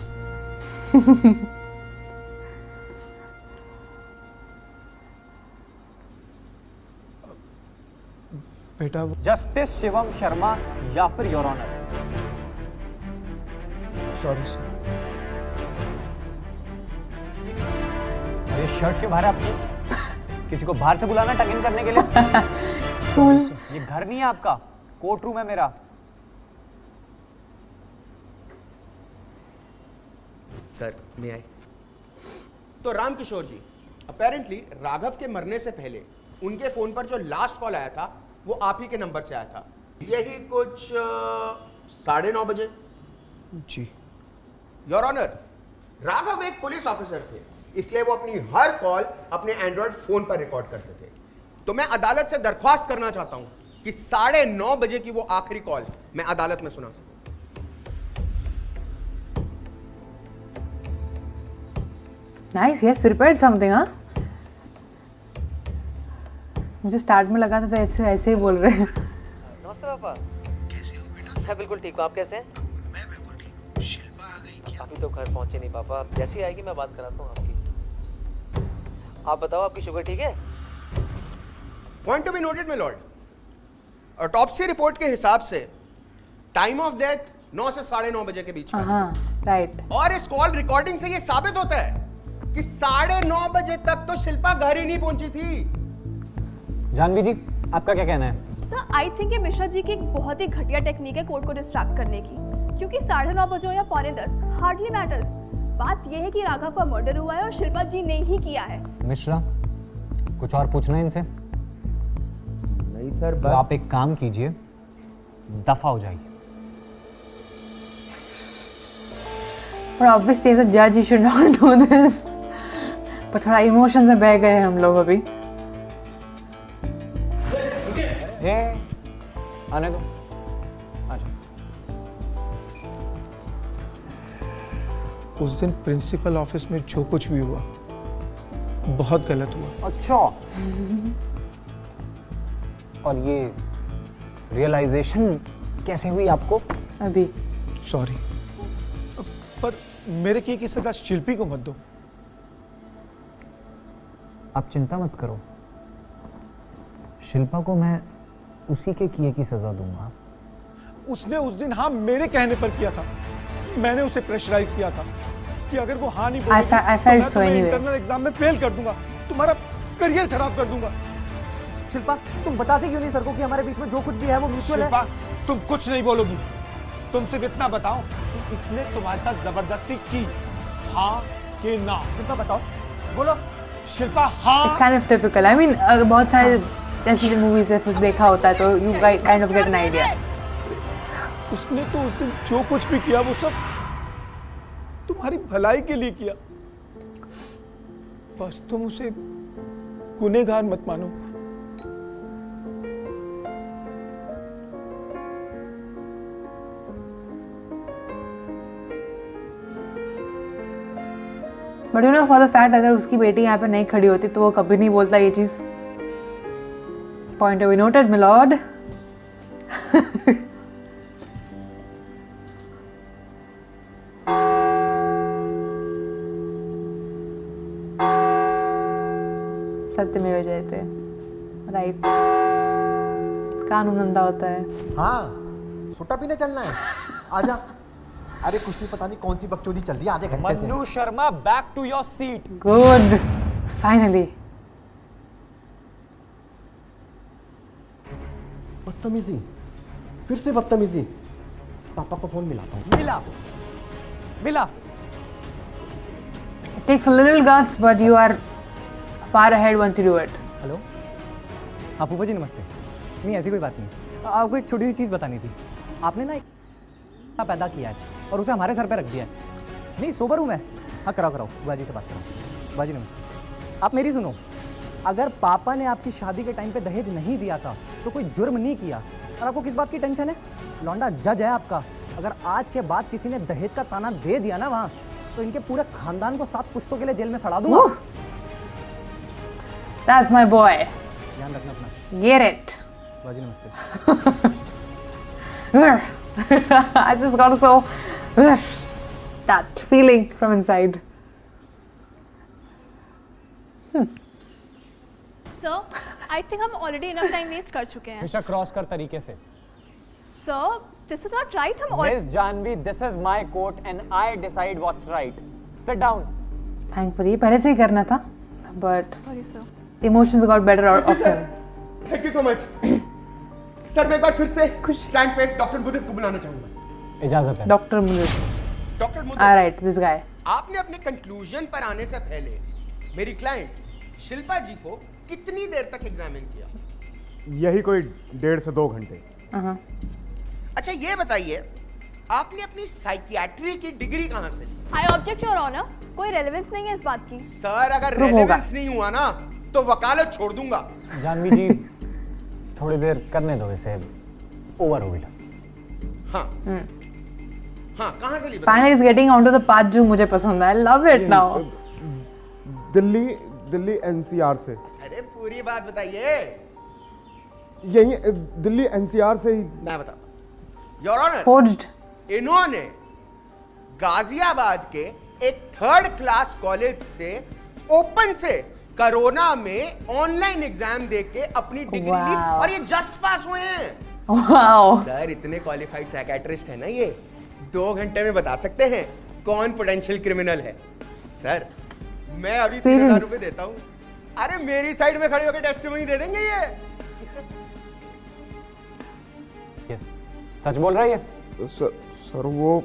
बेटा जस्टिस शिवम शर्मा या फिर योर ऑनर। Sorry sir. ये शर्ट क्यों बाहर है आपकी? किसी को बाहर से बुलाना टग इन करने के लिए? स्कूल। ये घर नहीं है आपका, कोर्ट रूम है मेरा। सर मैं आए तो रामकिशोर जी, अपेरेंटली राघव के मरने से पहले उनके फोन पर जो लास्ट कॉल आया था वो आप ही के नंबर से आया था, यही कुछ 9:30 बजे। जी योर ऑनर, राघव एक पुलिस ऑफिसर थे, इसलिए वो अपनी हर कॉल अपने एंड्रॉयड फोन पर रिकॉर्ड करते थे। तो मैं अदालत से दरख्वास्त करना चाहता हूं कि 9:30 बजे की वो आखिरी कॉल मैं अदालत में सुना सकूं। Nice, yes, prepared something, हाँ? मुझे स्टार्ट में लगा था तो ऐसे ही बोल रहे हैं। नमस्ते पापा। कैसे हो बेटा? मैं बिल्कुल ठीक हूँ, आप कैसे हैं? मैं बिल्कुल ठीक हूँ। शिल्पा आ गई क्या? अभी तो घर पहुँचे नहीं पापा, जैसे ही आएगी मैं बात कराता हूँ आपकी। आप बताओ आपकी शुगर ठीक है? Point to be noted my Lord, autopsy report के हिसाब से टाइम ऑफ डेथ 9 से 9:30 बजे के बीच का। हाँ, राइट। और इस कॉल रिकॉर्डिंग से ये साबित होता है कि 9:30 बजे तक तो शिल्पा घर ही नहीं पहुंची थी। जानवी जी, आपका क्या कहना है? सर आई थिंक ये मिश्रा जी की एक बहुत ही घटिया टेक्निक है कोर्ट को डिस्ट्रैक्ट करने की, क्योंकि 9:30 बजे हो या 9:45 हार्डली मैटर्स। बात यह है कि राघव का मर्डर हुआ है और शिल्पा जी ने ही किया है। मिश्रा, कुछ और पूछना है इनसे? नहीं सर, तो आप एक काम कीजिए, दफा हो जाइए। But obviously as a judge you should not do this. पर थोड़ा इमोशन से बह गए हम लोग अभी। ये आने दो, आजा। उस दिन प्रिंसिपल ऑफिस में जो कुछ भी हुआ बहुत गलत हुआ। अच्छा। और ये रियलाइजेशन कैसे हुई आपको? अभी। सॉरी, पर मेरे किए की सजा शिल्पी को मत दो। आप चिंता मत करो, शिल्पा को मैं उसी के किए की सजा दूंगा। उसने उस दिन हाँ मेरे कहने पर किया था। मैंने उसे प्रेशराइज किया था कि अगर वो हाँ नहीं बोलेगी तो मैं इंटरनल एग्जाम में फेल कर दूंगा, तुम्हारा करियर खराब कर दूंगा। शिल्पा, तुम बताते क्यों नहीं सर को कि हमारे बीच में जो कुछ भी है वो म्यूचुअल है? शिल्पा, तुम कुछ नहीं बोलोगी। तुम सिर्फ इतना बताओ कि इसने तुम्हारे साथ जबरदस्ती की, हाँ कि ना? शिल्पा बताओ, बोलो। शिल्पा, हाँ। It's kind of typical. I mean, बहुत सारे ऐसी मूवीज से कुछ देखा होता है तो you kind of get an idea. उसने तो उस दिन जो कुछ भी किया वो सब तुम्हारी भलाई के लिए किया। बस तुम उसे गुनहगार मत मानो। But you know, for the fact अगर उसकी बेटी यहाँ पे नहीं खड़ी होती तो वो कभी नहीं बोलता ये चीज। Point to be noted, my lord. सत्यमेव जयते, राइट। कानून अंधा होता है। हाँ, सुट्टा पीने चलना है, आजा। अरे कुछ नहीं, पता नहीं कौन सी बकचोदी चल रही है आधे घंटे से। Mannu Sharma, back to your seat. Good, finally. बदतमीजी, फिर से बदतमीजी। पापा को फोन मिलाता हूँ। मिला। It takes a little guts, but you are far ahead once you do it. Hello, हाँ फूफा जी नमस्ते। नहीं ऐसी कोई बात नहीं, आपको एक छोटी सी चीज़ बतानी थी। आपने ना एक पैदा किया है और उसे हमारे सर पे रख दिया है। नहीं सोबर हूँ मैं। हाँ कराओ, बुआ जी से बात करो। बुआ जी नमस्ते। आप मेरी सुनो, अगर पापा ने आपकी शादी के टाइम पे दहेज नहीं दिया था तो कोई जुर्म नहीं किया। और आपको किस बात की टेंशन है? लौंडा जज है आपका। अगर आज के बाद किसी ने दहेज का ताना दे दिया ना वहाँ, तो इनके पूरे खानदान को 7 पुश्तों के लिए जेल में सड़ा दूंगा। That's my boy. ध्यान रखना अपना। Get it. बुआ जी नमस्ते। I just got so that feeling from inside. Sir, I think हम already enough time waste कर चुके हैं। मिश्रा क्रॉस कर तरीके से। Sir, this is not right. हम Miss Janvi, this is my court and I decide what's right. Sit down. Thankfully पहले से ही करना था, but Sorry, sir. emotions got better out of him. Thank you so much. Sir मैं एक बार फिर से stand पे डॉक्टर मुदित को बुलाना चाहूंगा। इजाजत है। Doctor Mudit. Doctor Mudit. Alright, this guy. आपने अपने कंक्लूजन पर आने से पहले मेरी क्लाइंट शिल्पा जी को कितनी देर तक एग्जामिन किया? यही कोई 1.5 से 2 घंटे। अच्छा ये बताइए, आपने अपनी साइकियाट्री की डिग्री कहां से ली? I object your honor. कोई रेलेवेंस नहीं है इस बात की। सर अगर रेलेवेंस नहीं हुआ ना तो वकालत छोड़ दूंगा। जानवी जी थोड़ी देर करने दो इसे, ओवर होल्ड। हाँ कहां से ली? Finally is getting onto the path जो मुझे पसंद है। I love it now. Delhi NCR से। अरे पूरी बात बताइए। यही दिल्ली NCR से ही। मैं बताता। Your honour, Forged. इन्होंने गाजियाबाद के एक 3rd क्लास कॉलेज से ओपन से कोरोना में ऑनलाइन एग्जाम देके अपनी डिग्री ली और ये जस्ट पास हुए हैं। वाओ सर इतने क्वालिफाइड साइकियाट्रिस्ट है ना ये, 2 घंटे में बता सकते हैं कौन पोटेंशियल क्रिमिनल है। सर मैं अभी 3000 रुपए देता हूँ, अरे मेरी साइड में खड़े होकर टेस्टिमनी दे देंगे ये। यस, सच बोल रहा है ये? सर वो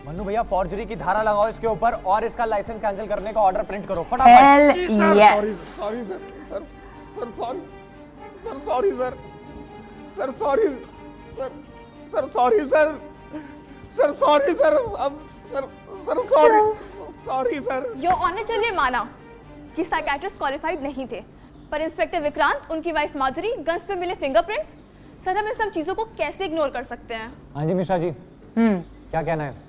मन्नू भैया फॉर्जरी की धारा लगाओ इसके ऊपर और इसका लाइसेंस कैंसिल करने का ऑर्डर प्रिंट करो फटाफट। Sorry sir, sir sorry sir, sorry sir, sir sorry sir, sir sorry sir, sir sorry sir, अब sir sorry sorry sir. Your honour चलिए माना कि साइकियाट्रिस्ट क्वालिफाइड नहीं थे, पर इंस्पेक्टर विक्रांत, उनकी वाइफ माधुरी, गन्स पे मिले फिंगरप्रिंट्स, सर हम इन सब चीजों को कैसे इग्नोर कर सकते हैं? हाँ जी मिश्रा जी, क्या कहना है?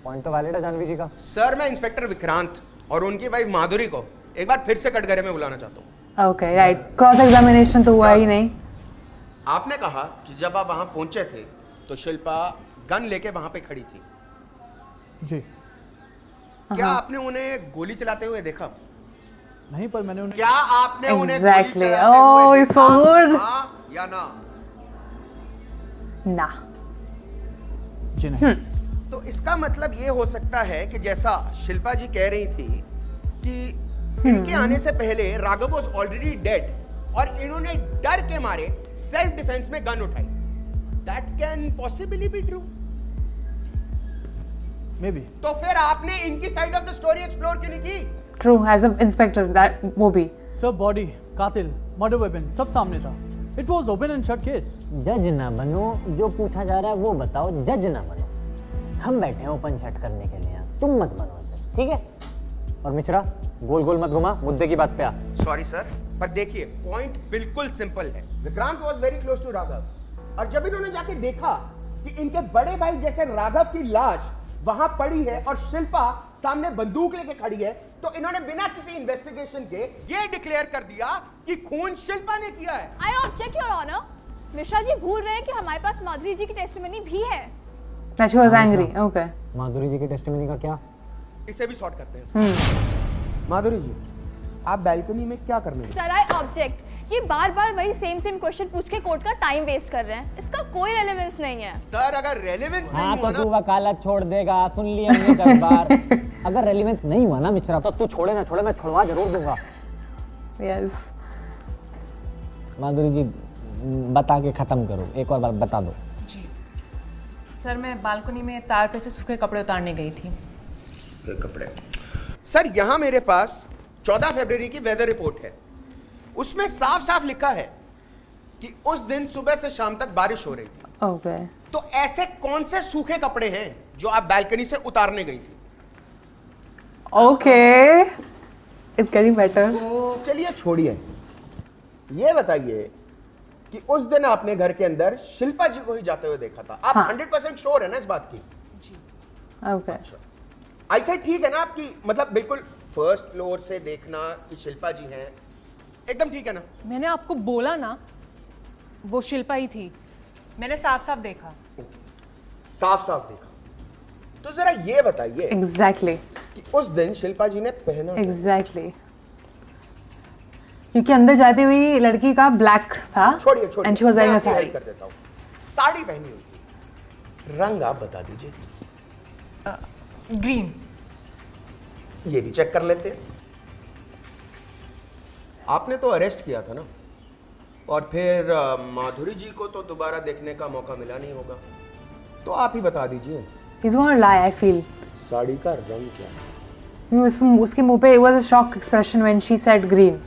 पॉइंट तो वैलिड है जानवी जी का। सर मैं इंस्पेक्टर विक्रांत और उनकी वाइफ माधुरी को एक बार फिर से कटघरे में बुलाना चाहता हूँ। ओके राइट, क्रॉस एग्जामिनेशन तो हुआ ही नहीं। आपने कहा कि जब आप वहां पहुंचे थे तो शिल्पा गन लेके वहां पे खड़ी थी जी। क्या आपने उन्हें गोली चलाते हुए देखा? नहीं, पर मैंने उन्हें क्या आपने उन्हें गोली Exactly. चलाते Oh, हुए it's देखा? so good. हाँ या ना? ना। जी नहीं। तो इसका मतलब ये हो सकता है कि जैसा शिल्पा जी कह रही थी कि इनके आने से पहले राघव वाज ऑलरेडी डेड और इन्होंने डर के मारे सेल्फ डिफेंस में गन उठाई। That can possibly be true. Maybe. तो फिर आपने इनकी side of the story explore क्यों नहीं की? True, as a inspector that वो भी। सब बॉडी, कातिल, मर्डर वेपन सब सामने था। It was open and shut case. जज ना बनो, जो पूछा जा रहा है वो बताओ, जज ना बनो। हम बैठे हैं ओपन शट करने के लिए, तुम मत बनो जज, ठीक है? और मिश्रा गोल गोल मत घुमा, मुद्दे की बात पे आ। सॉरी सर, पर देखिए पॉइंट बिल्कुल सिंपल है। Vikrant was very close to Raghav और जब इन्होंने जाके देखा कि इनके बड़े भाई जैसे राघव की लाश वहां पड़ी है और शिल्पा सामने बंदूक लेके खड़ी है, तो इन्होंने बिना किसी इन्वेस्टिगेशन के ये डिक्लेयर कर दिया कि खून शिल्पा ने किया है। I object your honour. Mishra ji भूल रहे हैं कि हमारे पास माधुरी जी की टेस्टिमनी भी है। That she was angry. Okay. माधुरी जी की टेस्टिमनी का क्या? इसे भी सॉर्ट करते हैं। माधुरी जी, आप बैल्कनी में क्या करने गए? Sir I object. ये बार-बार वही सेम क्वेश्चन पूछ के कोर्ट का टाइम वेस्ट कर रहे हैं। इसका कोई रेलेवेंस नहीं है। सर अगर रेलेवेंस नहीं हाँ हुआ तो ना, तू वकालत छोड़ देगा, सुन लिया हमने 10 बार। अगर रेलेवेंस नहीं हुआ ना मिश्रा, तो तू छोड़े ना छोड़े, मैं छुड़वा जरूर दूंगा। Yes. माधुरी जी बता के खत्म करो, एक और बार बता दो। सर मैं बालकनी में तार पे से सूखे कपड़े उतारने गई थी। सूखे कपड़े? सर यहाँ मेरे पास 14 फरवरी की वेदर रिपोर्ट है, उसमें साफ साफ लिखा है कि उस दिन सुबह से शाम तक बारिश हो रही थी। Okay. तो ऐसे कौन से सूखे कपड़े हैं जो आप बैल्कनी से उतारने गई थी? Okay. It's getting better. चलिए छोड़िए, ये बताइए कि उस दिन आपने घर के अंदर शिल्पा जी को ही जाते हुए देखा था। आप हाँ। 100% श्योर है ना इस बात की? Okay. ऐसा ठीक है ना आपकी, मतलब बिल्कुल फर्स्ट फ्लोर से देखना कि शिल्पा जी हैं, एकदम ठीक है ना? मैंने आपको बोला ना वो शिल्पा ही थी, मैंने साफ साफ देखा। साफ साफ देखा? तो जरा ये बताइए Exactly. कि उस दिन शिल्पा जी ने पहना था? Exactly. क्योंकि अंदर जाती हुई लड़की का ब्लैक था। छोड़िए छोड़िए, And she was मैं wearing a आपकी saree. हेल्प कर देता हूँ। साड़ी पहनी हुई थी, रंग आप बता दीजिए। ग्रीन। ये भी चेक कर लेते हैं। आपने तो अरेस्ट किया था ना, और फिर माधुरी जी को तो दोबारा देखने का मौका मिला नहीं होगा, तो आप ही बता दीजिए। He's gonna lie, I feel. Sari का रंग क्या है? उसके मुंह पे it was a shock expression when she said green.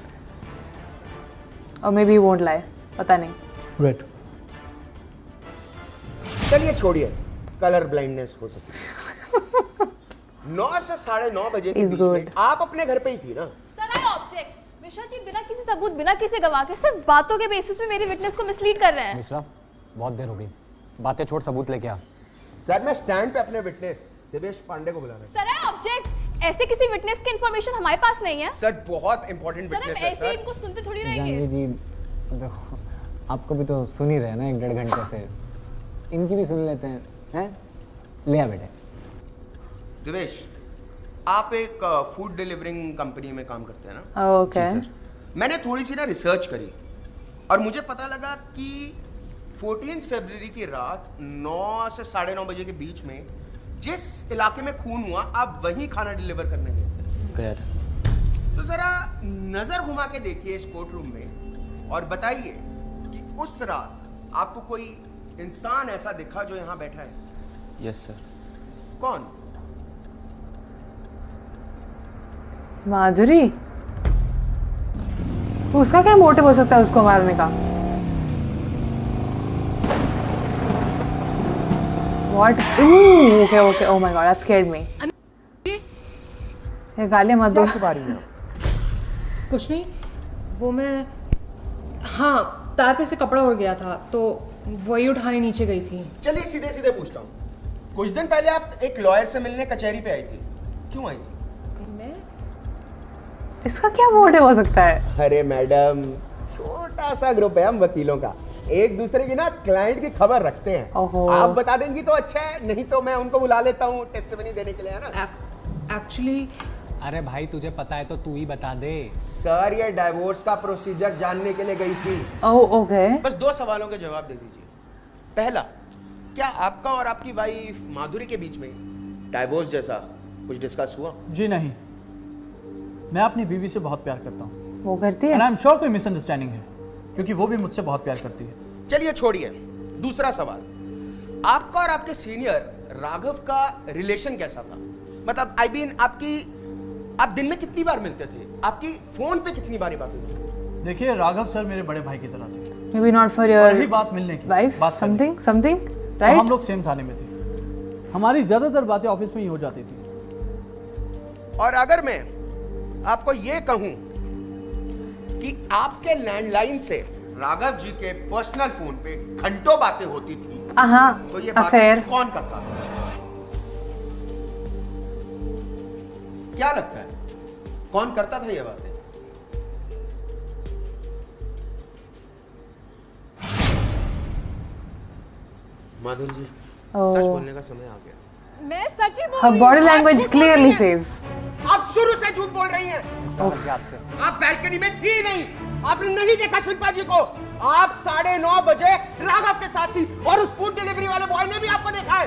Or maybe he won't lie. पता नहीं. रेड। चलिए छोड़िए, कलर ब्लाइंडनेस हो सकती है। 9 से 9:30 बजे के Is बीच good. में आप अपने घर पे ही थी ना? Sir I object. Mishra ji बिना किसी सबूत, बिना किसी गवाह के सिर्फ बातों के बेसिस पे मेरे विटनेस को मिसलीड कर रहे हैं। मिश्रा बहुत देर हो गई, बातें छोड़ सबूत लेके आ। सर मैं स्टैंड पे अपने विटनेस देवेश पांडे को बुला रहा हूं। Sir I object. ऐसे किसी विटनेस की इंफॉर्मेशन हमारे पास नहीं है। सर बहुत इंपॉर्टेंट सर हम विटनेस है ऐसे सर। इनको सुनते थोड़ी जानवी रहेंगे। जी देखो, आपको भी तो सुन ही रहे हैं ना 1-1.5 घंटे से, इनकी भी सुन लेते हैं। ले आ बेटे। दिवेश, आप एक फूड डिलीवरिंग कंपनी में काम करते हैं ना? Okay. मैंने थोड़ी सी ना रिसर्च करी और मुझे पता लगा कि 14 फरवरी की रात 9 से 9:30 बजे के बीच में जिस इलाके में खून हुआ आप वहीं खाना डिलीवर करने गए थे? तो जरा नजर घुमा के देखिए इस कोर्ट रूम में और बताइए कि उस रात आपको कोई इंसान ऐसा दिखा जो यहां बैठा है? Yes sir. कौन? माधुरी। उसका क्या मोटिव हो सकता है उसको मारने का? What? Ooh, okay, okay. Oh my god, that scared me. ये गालियाँ मत दो। कुछ नहीं, वो मैं हाँ तार पे से कपड़ा उड़ गया था तो वही उठाने नीचे गई थी। चलिए सीधे सीधे पूछता हूँ, कुछ दिन पहले आप एक लॉयर से मिलने कचहरी पे आई थी, क्यों आई थी? मैं? इसका क्या मोटिव हो सकता है? अरे मैडम, छोटा सा ग्रुप है हम वकीलों का, एक दूसरे की ना क्लाइंट की खबर रखते हैं। आप बता देंगी तो अच्छा है, नहीं तो मैं उनको बुला लेता हूँ टेस्टिमनी देने के लिए, है ना? एक्चुअली अरे भाई तुझे पता है तो तू ही बता दे। सर ये डाइवोर्स का प्रोसीजर जानने के लिए गई थी। ओके। बस 2 सवालों के जवाब दे दीजिए। पहला, क्या आपका और आपकी वाइफ माधुरी के बीच में डाइवोर्स जैसा कुछ डिस्कस हुआ? जी नहीं, मैं अपनी बीवी से बहुत प्यार करता हूँ। वो करती है? एंड आई एम श्योर कोई मिसअंडरस्टैंडिंग है, क्योंकि वो भी मुझसे बहुत प्यार करती है। चलिए छोड़िए, दूसरा सवाल, आपका और आपके सीनियर राघव का रिलेशन कैसा था? मतलब आई मीन आप दिन में कितनी बार मिलते थे? आपकी फोन पे कितनी बारी बात हुई? देखिए राघव सर मेरे बड़े भाई की तरह थे। Maybe not for your रही बात मिलने की, wife, बात something, तो right? हम लोग सेम थाने में थे, हमारी ज्यादातर बातें ऑफिस में ही हो जाती थी। और अगर मैं आपको ये कहूं कि आपके लैंडलाइन से राघव जी के पर्सनल फोन पे घंटों बातें होती थी, तो ये बातें कौन करता था? क्या लगता है कौन करता था ये बातें? माधुरी जी, सच बोलने का समय आ गया। मैं सच ही बोल Her रही हूँ। body language clearly says. आप शुरू से झूठ बोल रही हैं। आप बैल्कनी में थी नहीं, आपने नहीं देखा शिल्पा जी को। आप 9:30 बजे राघव के साथ थी और उस फूड डिलीवरी वाले बॉय ने भी आपको देखा है,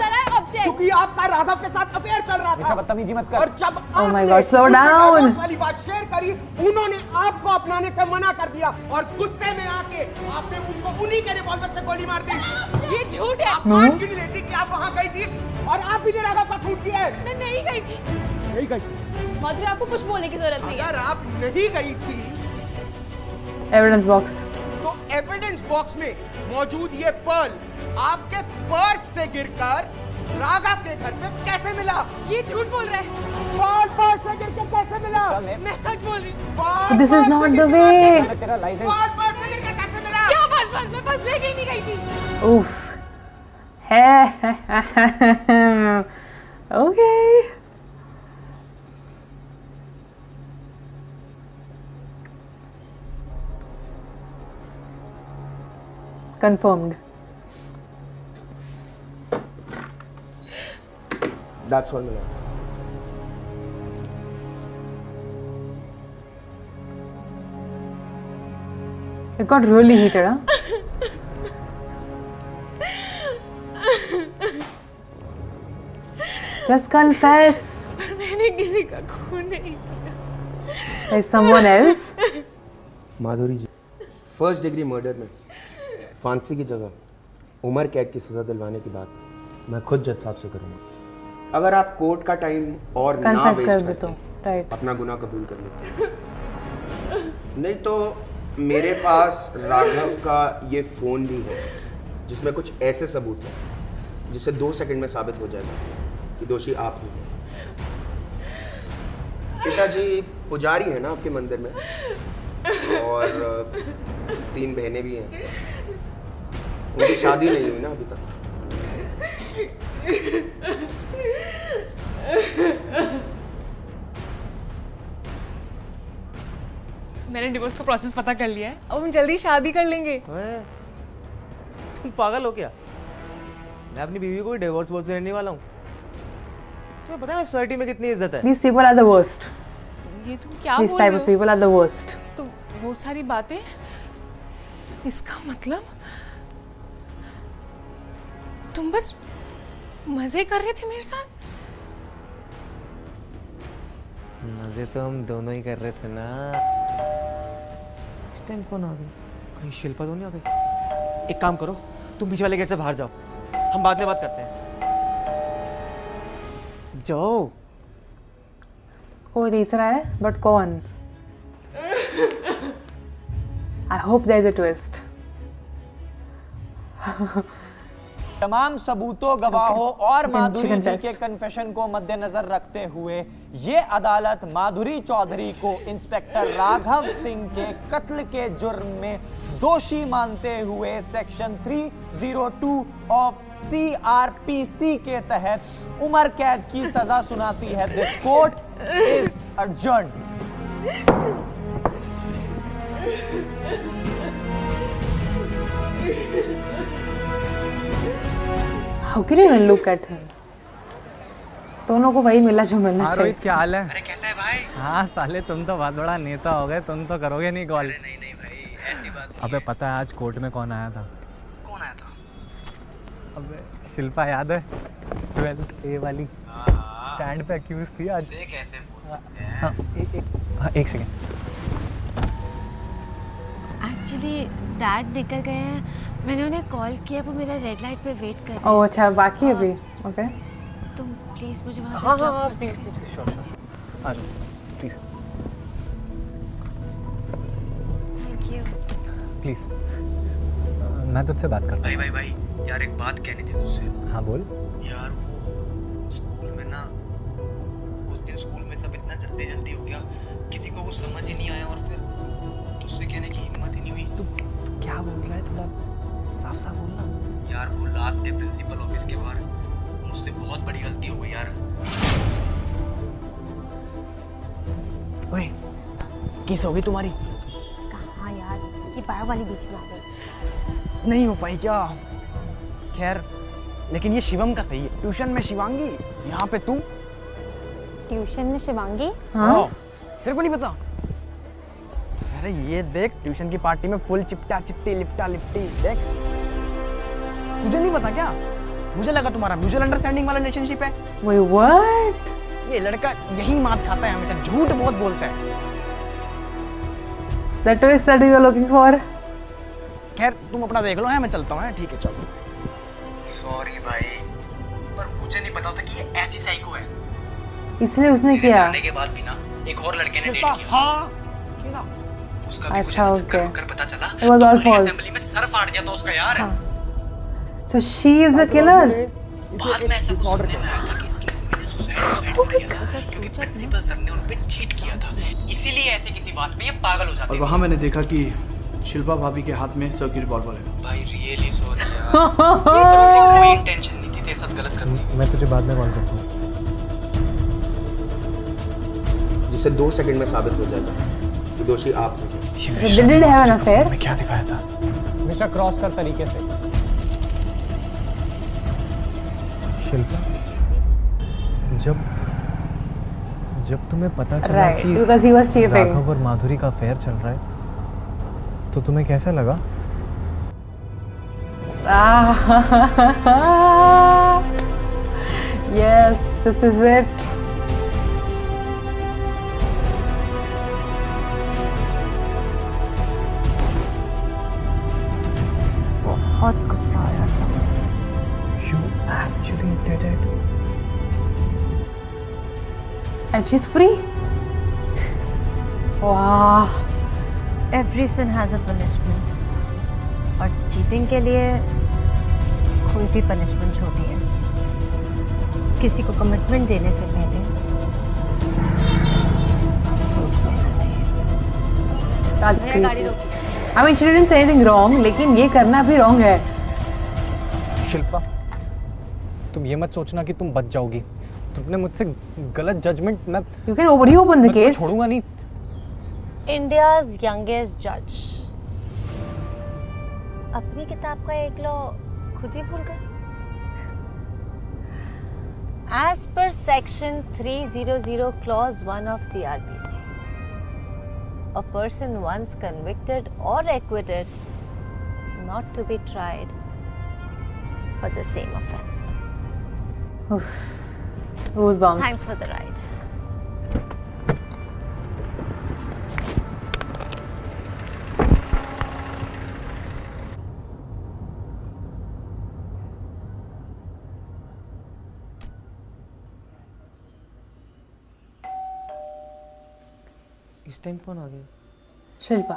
क्योंकि आपका राघव के साथ अफेयर चल रहा था। बदतमीजी मत कर। और जब Oh my God, slow down. वाली बात शेयर करी, उन्होंने आपको अपनाने से मना कर दिया और गुस्से में आके आपने उनको उन्हीं के रिवॉल्वर से गोली मार दी। ये झूठ है। आप मान क्यों नहीं लेती कि आप वहां गई थी और आप भी ने राघव का खून किया है? मैं नहीं गई थी। नहीं गई। माधुरी, आपको कुछ बोलने की जरूरत नहीं है। अगर आप नहीं गई थी Evidence box. तो एविडेंस बॉक्स में मौजूद ये पर्ल आपके पर्स से गिरकर राघव के घर पे कैसे मिला? ये झूठ बोल रहा है। पर्स से गिरकर कैसे मिला? मैं सच बोल रही हूँ। This is not the way. Purse से गिरकर कैसे मिला? क्या पर्स? मैं पर्स लेके ही नहीं गई थी। Oof. Okay. Confirmed. That's all, Milan. It got really heated, huh? Just confess. मैंने किसी का खून नहीं किया। There's someone else? माधुरी जी, फर्स्ट डिग्री मर्डर में फांसी की जगह उम्र कैद की सजा दिलवाने की बात मैं खुद जज साहब से करूंगा। अगर आप कोर्ट का टाइम और ना वेस्ट करके अपना गुनाह कबूल कर लेते, नहीं तो मेरे पास राघव का ये फोन भी है जिसमें कुछ ऐसे सबूत हैं जिससे 2 सेकंड में साबित हो जाएगा कि दोषी आप ही हैं। पिताजी पुजारी है ना आपके मंदिर में, और 3 बहनें भी हैं, उनकी शादी नहीं हुई ना अभी तक। मैंने डिवोर्स का प्रोसेस पता कर लिया है, अब हम जल्दी शादी कर लेंगे। तुम पागल हो क्या? मैं अपनी बीवी को डिवोर्स बोल देने वाला हूँ। तुम्हें पता है सोसाइटी में कितनी इज्जत है? These people are the worst. ये तुम क्या These बोल type रहे of हो? people are the worst. तो वो सारी बातें, इसका मतलब तुम बस मजे कर रहे थे मेरे साथ? मजे तो हम दोनों ही कर रहे थे ना। इस टाइम कौन आ गई? कहीं शिल्पा तो नहीं आ गई? एक काम करो, तुम पीछे वाले गेट से बाहर जाओ, हम बाद में बात करते हैं। जाओ। कोई तीसरा है, बट कौन? I hope there is a twist. तमाम सबूतों, गवाहों और माधुरी जी के कन्फेशन को मद्देनजर रखते हुए ये अदालत माधुरी चौधरी को इंस्पेक्टर राघव सिंह के कत्ल के जुर्म में दोषी मानते हुए सेक्शन 302 ऑफ CRPC के तहत उम्र कैद की सजा सुनाती है। This court is adjourned. How can you even look at him? दोनों को वही मिला जो मिलना चाहिए। रोहित क्या हाल है? अरे कैसा है भाई? हाँ साले तुम तो बहुत बड़ा नेता हो गए, तुम तो करोगे नहीं कॉल। नहीं नहीं भाई, ऐसी बात नहीं। अबे पता है आज कोर्ट में कौन आया था? कौन आया था? अबे शिल्पा याद है? 12th A वाली स्टैंड पे अक्यूज थी आज। से कैसे बोल सकते हैं? हाँ एक सेकंड। एक्चुअली डैड निकल गए हैं, मैंने उन्हें कॉल किया, वो मेरा रेड लाइट पे वेट कर रहे हैं। ओह अच्छा, बाकी अभी ओके। तुम प्लीज मुझे वहाँ हाँ पे हाँ drop please please sure sure आ जाओ प्लीज थैंक यू। प्लीज मैं तुझसे बात करता भाई भाई भाई यार, एक बात कहनी थी तुझसे। हाँ बोल। यार वो स्कूल में ना, उस दिन स्कूल में सब इतना जल्दी जल्दी हो गया, किसी को कुछ समझ ही नहीं आया और फिर तुझसे कहने की हिम्मत ही नहीं हुई। तू क्या बोल रहा है? थोड़ा साफ साफ बोलना यार। वो लास्ट डे प्रिंसिपल ऑफिस के बाहर मुझसे बहुत बड़ी गलती हो गई यार। ओए, किस हो गई तुम्हारी? कहाँ यार, ये बायो वाली बीच में आ गई। नहीं हो पाई क्या? खैर, लेकिन ये शिवम का सही है। ट्यूशन में शिवांगी, यहाँ पे तू। ट्यूशन में शिवांगी? हाँ। तेरे को नहीं पता? अरे ये देख, ट्यूशन की पार्टी में फुल चिपटा चिपटी लिपटा लिपटी देख। तुझे नहीं पता क्या? मुझे लगा तुम्हारा म्यूचुअल अंडरस्टैंडिंग वाला रिलेशनशिप है। Wait, what? ये लड़का यही मात खाता है हमेशा, झूठ बहुत बोलता है। The twist that you are looking for? खैर तुम अपना देख लो, है मैं चलता हूँ। ठीक है चलो। सॉरी भाई, पर मुझे नहीं पता था कि ये ऐसी साइको है। इसलिए उसने किया। जाने के बाद भी ना एक और लड़के ने डेट किया। हाँ। उसका भी कुछ चक्कर वक्कर पता चला। It was all false. Assembly में सर फाड़ दिया था उसका यार। So she is the killer. बाद में ऐसा कुछ सुनने में आया था कि इसकी मम्मी ने सुसाइड कर लिया था क्योंकि प्रिंसिपल सर ने उन पे चीट किया था, इसीलिए ऐसे किसी बात पे ये पागल हो जाते और वहाँ मैंने देखा कि शिल्पा भाभी के हाथ में सर की रिवॉल्वर है। भाई रियली सॉरी यार, कोई इंटेंशन नहीं थी तेरे साथ गलत करने की। मैं तुझे बाद में कॉल करता हूँ। जिससे 2 सेकंड में साबित हो जाएगा कि दोषी आप हैं। Did it have an affair? में क्या दिखाया था? हमेशा क्रॉस कर तरीके से। शिल्पा, जब तुम्हें पता चला Right, कि because he was cheating. Raghav और माधुरी का अफेयर चल रहा है, तो तुम्हें कैसा लगा? Yes, this is it. बहुत गुस्सा आया था। You actually did it. And she's free. Wow. Every sin has a punishment. और चीटिंग के लिए कोई भी पनिशमेंट छोटी है। किसी को कमिटमेंट देने से पहले सोच लेना चाहिए। That's मेरा गाड़ी creepy. रोको। I mean, she didn't say anything wrong, लेकिन ये करना भी wrong है। शिल्पा, तुम ये मत सोचना कि तुम बच जाओगी। तुमने मुझसे गलत जजमेंट मैं You can reopen the case. छोड़ूंगा नहीं। इंडियाज यंगेस्ट जज अपनी किताब का एक लॉ खुद ही भूल गए। As per section 300 clause 1 of CRPC, a person once convicted or acquitted not to be tried for the same offense. Oof. Goosebumps. Thanks for the ride. इस टाइम कौन आ गया? शिल्पा।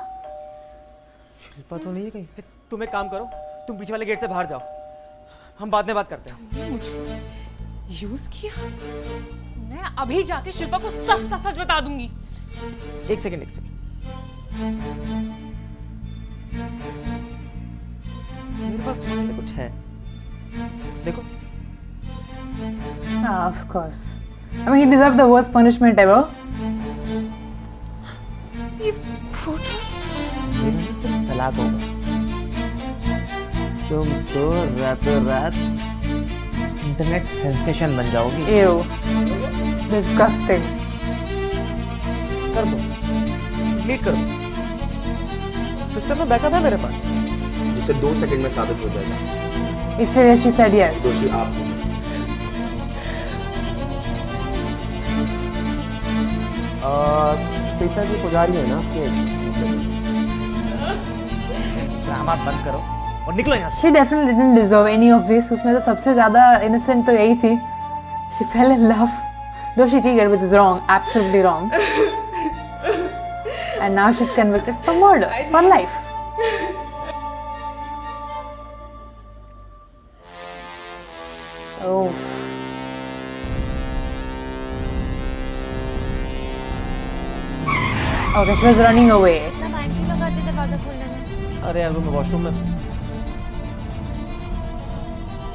शिल्पा तो नहीं है कहीं। तुम एक काम करो, तुम पीछे वाले गेट से बाहर जाओ, हम बाद में बात करते हैं। तुमने मुझे यूज किया? मैं अभी जाके शिल्पा को सब सच बता दूंगी। एक सेकंड। मेरे पास तुम्हारे लिए कुछ है, देखो। Of course. I mean, he deserved the worst punishment ever. ये फोटोज? सिर्फ तलाक होगा। तुम तो रातों रात इंटरनेट सेंसेशन बन जाओगी। Ew. Disgusting. कर दो, डिलीट कर दो। सिस्टम में बैकअप है मेरे पास, जिसे 2 सेकंड में साबित हो जाएगा। इसलिए she said yes. दोषी आप। पिताजी पुजारी है ना आपके? ड्रामा बंद करो और निकलो यहाँ से। She definitely didn't deserve any of this. उसमें तो सबसे ज़्यादा innocent तो यही थी। She fell in love, though she cheated, which is wrong, absolutely wrong. And now she's convicted for murder for life. Oh. Okay, she was running away. इतना time क्यों लगाते दरवाजा खोलने में? अरे यार मैं वॉशरूम में।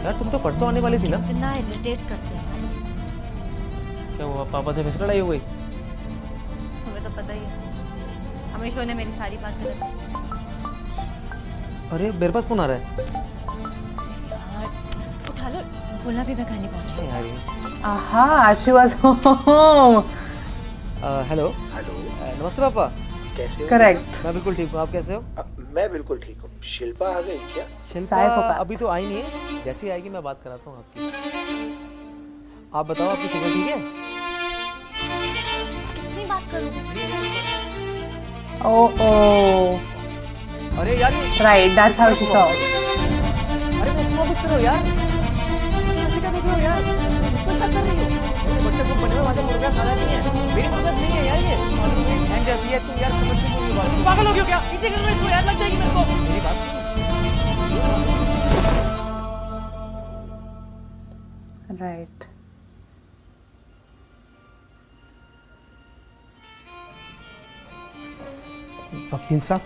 यार तुम तो परसों आने वाली थी ना? इतना इरिटेट करते हैं। क्या हुआ, पापा से फिर लड़ाई हो गई? तुम्हें तो पता ही है, हमेशा ने मेरी सारी बात गलत की। अरे मेरे पास फोन आ रहा है। उठा लो, बोलना भी मैं घर नहीं पहुंची। यार Aha, she was home. Hello. नमस्ते पापा। कैसे हो? Correct. मैं बिल्कुल ठीक हूँ, आप कैसे हो? मैं बिल्कुल ठीक हूँ। शिल्पा आ गई क्या? शिल्पा अभी तो आई नहीं है, जैसे ही आएगी मैं बात कराता हूँ आपकी। आप बताओ, आपकी शुगर ठीक है? कितनी बात करूँ? Oh. अरे यार Right, that's how she saw. अरे तुम वापस करो यार, ऐसे क्या देख रहे हो यार? तो शक कर रही हो? बच्चे को बने वाला मुर्गा सारा नहीं है, मेरी मदद नहीं है यार ये। बहन जैसी है तुम यार, समझ नहीं पूरी बात। पागल हो गए क्या? नीचे कर लो इसको यार, लग जाएगी मेरे को। मेरी बात सुनो। Right. वकील साहब,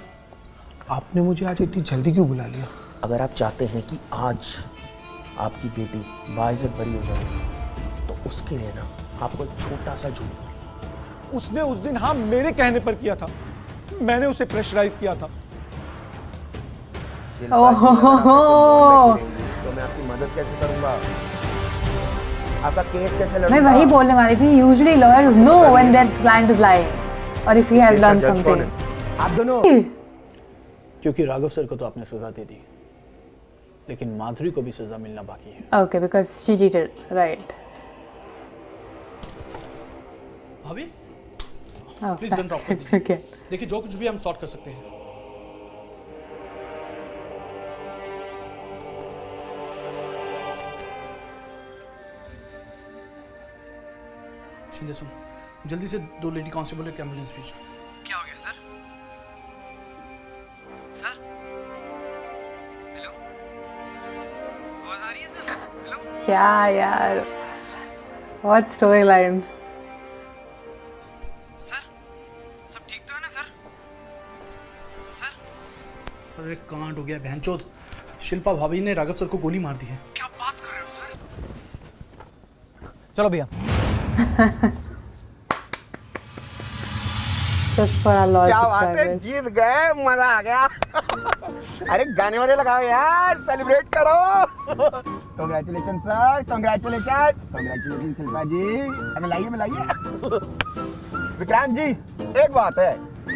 आपने मुझे आज इतनी जल्दी क्यों बुला लिया? अगर आप चाहते हैं कि आज आपकी बेटी बाइज्जत बरी हो जाए, तो उसके लिए ना आपको एक छोटा सा झूठ। उसने उस दिन हाँ मेरे कहने पर किया था, मैंने उसे प्रेशराइज किया था। तो मैं आपकी मदद कैसे करूंगा? आपका केस कैसे लड़ूंगा? मैं वही बोलने वाली थी। Usually lawyers know when their client is lying or if he has done something. आप दोनों। क्योंकि राघव सर को तो आपने सजा दे दी, लेकिन माधुरी को भी सजा मिलना बाकी है। Okay, because she cheated, right? भाभी, Oh, प्लीज गन ड्रॉप कर that's okay. देखिए जो कुछ भी हम सॉर्ट कर सकते हैं। शिंदे सुन, जल्दी से 2 लेडी कांस्टेबल एक एम्बुलेंस भेज। क्या हो गया सर? सर हेलो, आवाज आ रही है सर? हेलो क्या यार? What storyline? सर, सब ठीक तो है ना सर? सर अरे कांड हो गया बहनचोद, शिल्पा भाभी ने राघव सर को गोली मार दी है। क्या बात कर रहे हो सर? चलो भैया। Just for our Lord क्या बात है, subscribers. जीत गए, मजा आ गया। अरे गाने वाले लगाओ यार, सेलिब्रेट करो। Congratulation sir, congratulation, congratulation Shilpa ji. मिलाइए मिलाइए। विक्रांत जी, एक बात है,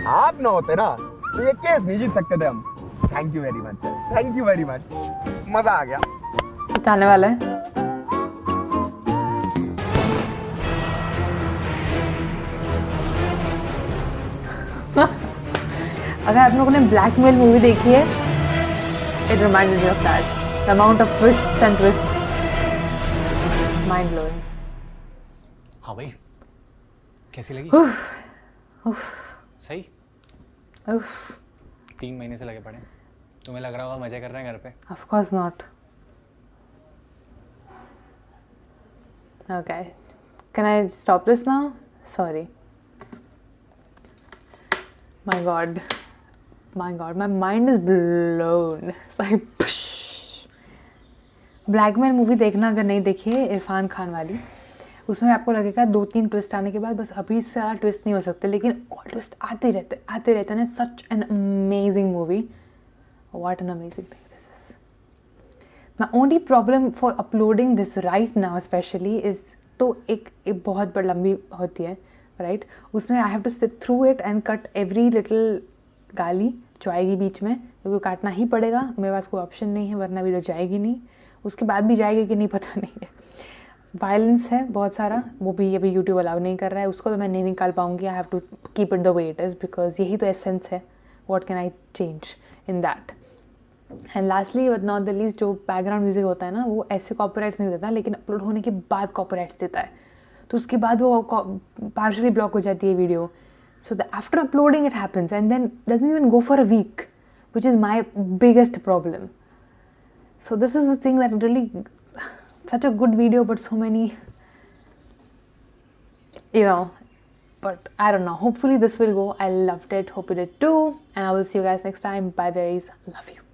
आप ना होते ना तो ये केस नहीं जीत सकते थे हम। Thank you very much sir, thank you very much, मजा आ गया। कुछ आने वाला है। अगर आप लोगों ने ब्लैकमेल मूवी देखी है, it reminded me of that, the amount of twists and twists, mind blowing. हाँ भाई, कैसी लगी? सही? 3 महीने से लगे पड़े, तुम्हें लग रहा होगा मजे कर रहे हैं घर पे। Of course not. Okay, can I stop this now? Sorry. My God, my mind is blown. It's like blackmail movie देखना अगर नहीं देखी है, इरफान खान वाली, उसमें आपको लगेगा 2-3 ट्विस्ट आने के बाद बस अभी से ज़्यादा ट्विस्ट नहीं हो सकते, लेकिन और ट्विस्ट आते रहते हैं। Such an amazing movie, what an amazing thing this is. My only problem for uploading this right now specially is, तो एक बहुत बड़ी लंबी होती है राइट, उसमें I have to sit through it and cut every little गाली जो आएगी बीच में, क्योंकि काटना ही पड़ेगा, मेरे पास कोई ऑप्शन नहीं है, वरना वीडियो जाएगी नहीं। उसके बाद भी जाएगी कि नहीं पता नहीं है। वायलेंस है बहुत सारा, वो भी अभी यूट्यूब अलाउ नहीं कर रहा है, उसको तो मैं नहीं निकाल पाऊँगी। I have to keep it the way it is, because यही तो एसेंस है। What can I change in that. And lastly but not the least, जो बैकग्राउंड म्यूजिक होता है ना, वो ऐसे कॉपीराइट्स नहीं देता, लेकिन अपलोड होने के बाद कॉपीराइट्स देता है, तो उसके बाद वो पार्शली ब्लॉक हो जाती है video. So the after uploading it happens and then doesn't even go for a week, which is my biggest problem. So this is the thing that really, such a good video, but so many, but I don't know. Hopefully this will go. I loved it. Hope you did too. And I will see you guys next time. Bye berries. Love you.